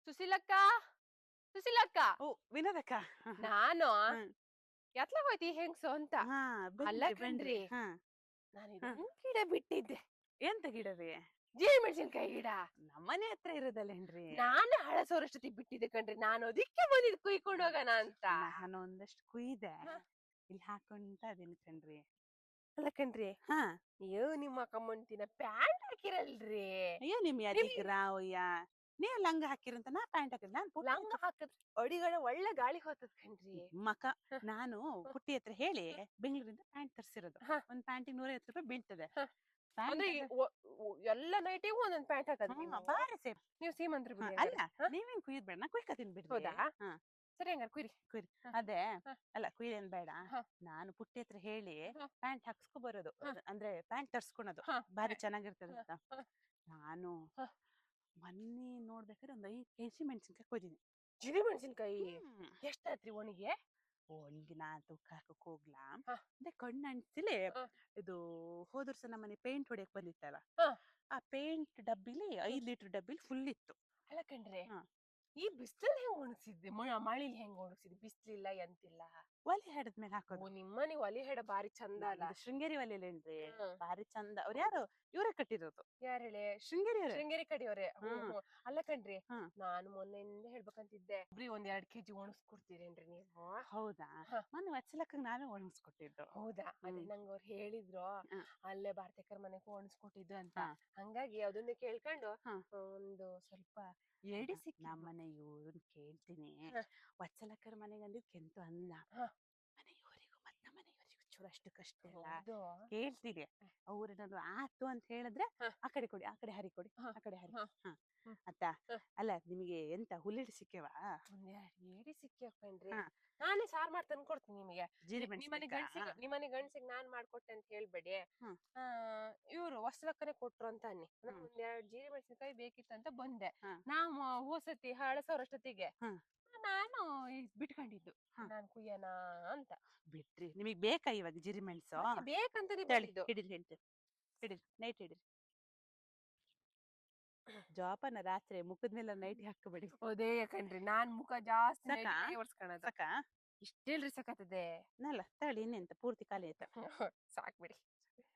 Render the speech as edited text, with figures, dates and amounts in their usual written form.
ಸುಶೀಲಕ್ಕ ಸುಶೀಲಕ್ಕ ಓ ವಿನೋದಕ್ಕ. ನಾನು ಹ್ಮ್ ಎತ್ಲ ಹೋಯ್ತಿ ಹೆಂಗ್ಸು ಅಂತ. ಹಾ ಅಲ್ಲ ಬನ್ರಿ ಬನ್ರಿ. ಕಣ್ರಿ, ಹಾ ನಾನು ಹಾ ಇದೊಂದ್ ಗಿಡ ಬಿಟ್ಟಿದ್ದೆ. ಎಂತ ಗಿಡ ರೀ? ಜೀರಿ ಮೆಣಸಿನ್ಕಾಯಿ ಗಿಡ. ನಮ್ಮನೆ ಹತ್ರ ಇರೋದಲ್ಲೇನ್ರಿ? ನಾನು ಹಳಸೋರಷ್ಟೊತ್ತಿಗೆ ಬಿಟ್ಟಿದ್ದೆ ಕಣ್ರಿ. ನಾನು ಅದಕ್ಕೆ ಬಂದಿದ್ ಕುಯ್ಕೊಂಡು ಹೋಗೋಣ ಅಂತ. ನಾನು ಒಂದಷ್ಟು ಕುಯ್ದೆ ಹ, ಇಲ್ಲಿ ಹಾಕೊಂತ ಅದೀನಿ ಕಣ್ರಿ. ಅಲ್ಲ ಕಣ್ರಿ, ಹಾ ಅಯ್ಯೋ ನಿಮ್ಮ ಕಮ್ಮಂತಿನ ಪ್ಯಾಂಟ್ ಹಾಕಿರಲ್ರಿ. ಅಯ್ಯೋ ನಿಮ್ ನಿಮ್ ಯಾತಿಗ್ರಾ ಒಯ್ಯ. ನೀವ್ ಲಂಗ ಹಾಕಿರಂತ ನಾ ಪ್ಯಾಂಟ್ ಹಾಕಿದ್ ನಾನ್ ಪುಟ್ಟಿ ಲಂಗ ಹಾಕಿದ್ರೆ ಅಡಿಗಳ ಒಳ್ಳೆ ಗಾಳಿ ಹೋತದ್ ಕಣ್ರಿ. ಮಕ. ಹ, ನಾನು ಹ, ಪುಟ್ಟಿ ಹತ್ರ ಹೇಳಿ ಹ, ಬೆಂಗಳೂರಿಂದ ಪ್ಯಾಂಟ್ ತರ್ಸಿರೋದು. ಹ, ಒಂದ್ ಪ್ಯಾಂಟಿಗೆ 150 ರೂಪಾಯಿ ಬೀಳ್ತದೆ. ಹ. ಅಂದ್ರೆ ಪ್ಯಾಂಟ್ ಎಲ್ಲ ನೈಟಿಗೂ ಒಂದೊಂದ್ ಪ್ಯಾಂಟ್ ಹಾಕದ್ ಹಾ ನೀವು. ಬಾರಿ ಸೇಫ್. ನೀವು ಸೀಮಂತ್ರ ಹಾ ಬಿಡಿ ಅಲ್ಲ, ಹಂಗಾರೆ. ಹ? ನೀವೇನ್ ಕುಯ್ಯದ್ ಬೇಡ, ನಾ ಕುಯ್ಕತೀನಿ ಬಿಡ್ರಿ. ಹೌದಾ? ಹಾ ಸರಿ ಹಂಗಾರೆ ಕುಯ್ರಿ. ಕುಯ್ರಿ. ಹ, ಅದೇ ಹ, ಅಲ್ಲ ಕುಯ್ಯೇನ್ ಬೇಡ. ಹ, ನಾನು ಪುಟ್ಟಿ ಹತ್ರ ಹೇಳಿ ಹ, ಪ್ಯಾಂಟ್ ಹಾಕ್ಸ್ಕೊ ಬರೋದು. ಹ, ಅಂದ್ರೆ ಪ್ಯಾಂಟ್ ತರ್ಸ್ಕೊಳೋದು ಹ, ಬಾರಿ ಚೆನ್ನಾಗಿರ್ತದೆ ಹ, ಅಂತ. ಹ, ನಾನು ಹ. ಮೊನ್ನೆ ನೋಡ್ಬೇಕಾದ್ರೆ ಒಂದ್ 5 kg ಮೆಣಸಿನ್ಕಾಯಿ ಕೊಯ್ದಿನಿ. ಜಿರಿ ಮೆಣಸಿನ್ಕಾಯಿ ಹ್ಮ್ ಎಷ್ಟಾತ್ರಿ ಒಣಗಿ? ಒಣಗಿ ನಾ ತೂಕ ಹಾಕಕ್ ಹೋಗ್ಲಾ. ಹ, ಅದೇ ಕಣ್ಣು ಅಣ್ಸಿಲಿ ಹ, ಇದು ಹೋದರ್ಸ ನಮ್ಮನೆ ಪೇಂಟ್ ಹೊಡಿಯಕ್ ಬಂದಿತ್ತಲ್ಲ, ಹ, ಆ ಪೇಂಟ್ ಡಬ್ಬಿಲಿ ಹ. 5 ಲೀಟರ್ ಡಬ್ಬಿಲಿ ಫುಲ್ ಇತ್ತು. ಅಲ್ಲ ಕಣ್ರಿ, ಹ ಈ ಬಿಸ್ಲಲ್ಲಿ ಹೆಂಗ್ ಒಣಗ್ಸಿದ್ದೆ? ಮಳಿಲಿ ಹೆಂಗ್ ಒಣಗ್ಸಿದ್ದೆ? ಬಿಸ್ಲಿಲ್ಲ ಎಂತಿಲ್ಲ. ಒಲೆ ಹಡದ್ಮೇಲೆ ಓ ಹಾಕೋದು. ನಿಮ್ಮನೆ ಒಲಿ ಹೆಡ ಬಾರಿ ಚಂದ ಅಲ್ಲ. ನಮ್ದು ಶೃಂಗೇರಿ ಒಲೆಲೇನ್ರಿ, ಹ್ಮ್. ಭಾರಿ ಚಂದ. ಅವ್ರು ಯಾರು ಇವರೇ ಕಟ್ಟಿರೋದು, ಯಾರ್ ಹೇಳಿ? ಶೃಂಗೇರಿ ಅವರೇ. ಶೃಂಗೇರಿ ಕಡಿಯವ್ರೆ. ಹ್ಮ್ ಹ್ಮ್ ಹ್ಮ್. ಅಲ್ಲ ಕಣ್ರಿ, ಹ್ಮ್ ನಾನು ಮೊನ್ನೆಯಿಂದ ಹೇಳ್ಬೇಕಂತಿದ್ದೆ. ಬರೀ ಒಂದ್ 2 kg ಒಣಗಿಸ್ಕೊಡ್ತೀರೇನ್ರಿ ನೀವು? ಹೌದಾ? ಹ, ಮೊನ್ನೆ ವತ್ಸಲಕ್ಕಂಗ್ ನಾವೇ ಒಣಗಿಸ್ಕೊಟ್ಟಿದ್ದು. ಹೌದಾ? ಅದೇ ಹ್ಮ್ ನಂಗೆ ಅವ್ರು ಹೇಳಿದ್ರು, ಹ ಅಲ್ಲೇ ಭಾರತೇಕರ್ ಮನೆಗೂ ಒಣಗಿಸ್ಕೊಟ್ಟಿದ್ದು ಅಂತ. ಹ ಹಂಗಾಗಿ ಅದನ್ನ ಕೇಳ್ಕೊಂಡು ಹ ಒಂದು ಸ್ವಲ್ಪ ಎಡಿ ಸಿಕ್ಕಿದ್ವು. ನಮ್ಮನೆ ಇವ್ರನ್ ಕೇಳ್ತೀನಿ. ಹ, ವತ್ಸಲಕ್ಕರ ಮನೆಗೆ ಅಂದಿದ್ ಕೆಂತು ಅಲ್ಲ. ಹ. ಮನೆಯವರಿಗೂ ಮತ್ತ ಮನೆಯವರಿಗೂ ಚೂರು ಅಷ್ಟಕ್ಕಷ್ಟೇ ಅಲ್ಲ. ಹೌದು. ಕೇಳ್ತೀನಿ. ಅವ್ರೇನಾದ್ರು ಆತು ಅಂತ ಹೇಳಿದ್ರೆ ಹ, ಆ ಕಡೆ ಕೊಡಿ, ಆ ಕಡೆ ಹರಿ ಕೊಡಿ, ಹ, ಆ ಕಡೆ ಹರಿ. ಹ, ಹ ಹ್ಮ್, ಅತ್ತ. ಹ. ಅಲ್ಲ ನಿಮಗೆ ಎಂತ ಹುಲ್ಲಿಡ್ ಸಿಕ್ಕೇವಾ? ಒಂದೆರಡು ಏಡಿ ಸಿಕ್ಕ್ಯಪ್ಪೇನ್ರಿ. ಹ ನಾನೇ ಸಾರ್ ಮಾಡಿ ತಂದು ಕೊಡ್ತೀನಿ ನಿಮಗೆ. ಜೀರಿ ನಿಮ್ಮನೆ ಮೆಣಸಿನ್ಕಾಯ್ಕಾ. ಗಂಡಸಿಗೆ ನಾನ್ ಮಾಡ್ಕೊಟ್ಟೆ ಅಂತ ಹೇಳ್ಬೇಡಿ. ಹ್ಮ್ ಆ ಇವ್ರು ಹೊಸಲಕ್ಕನೆ ಕೊಟ್ರು ಅಂತ ಅನ್ನಿ. ಹ್ಮ್ ಒಂದೆರಡು ಜೀರಿ ಮೆಣಸಿನಕಾಯಿ ಬೇಕಿತ್ತಂತ ಬಂದೆ. ಹ ನಾವು ಹೋಸತಿ ಹಳಸೋರಷ್ಟೊತ್ತಿಗೆ ಹ ನಾನು ಬಿಟ್ಕೊಂಡಿದ್ದು ಹ ನಾನ್ ಕುಯ್ಯನ ಅಂತ. ಬಿಟ್ರಿ. ನಿಮಗ್ ಬೇಕಾ ಇವಾಗ ಜಿರಿ ಮೆಣಸು? ಮತ್ತೆ ಬೇಕಂತಾನೆ ತಳಿ ಬಂದಿದ್ದು. ಹಿಡಿರಿ ಹೇಳ್ತೀನಿ. ಹಿಡಿರಿ, ನೈಟ್ ಹಿಡಿರಿ. ಜೋಪಾನ ರಾತ್ರಿ ಮುಖದ್ಮೇಲೆ ನೈಟಿ ಹಾಕಬೇಡಿ. ಅದೇ ಯಾಕನ್ರಿ, ನಾನ್ ಮುಖ ಜಾಸ್ತಿ ಸಾಕಾ? ನೈಟಿಗೆ ಒರ್ಸ್ಕೊಳದು. ಸಾಕಾ? ಇಷ್ಟೇಲ್ರಿ ಸಾಕತ್ತದೆ. ನಲ್ಲ ತಳಿ ಇನ್ನೆಂತ ಪೂರ್ತಿ ಖಾಲಿ ಆಯ್ತಾ? ಸಾಕ್ ಬಿಡಿ.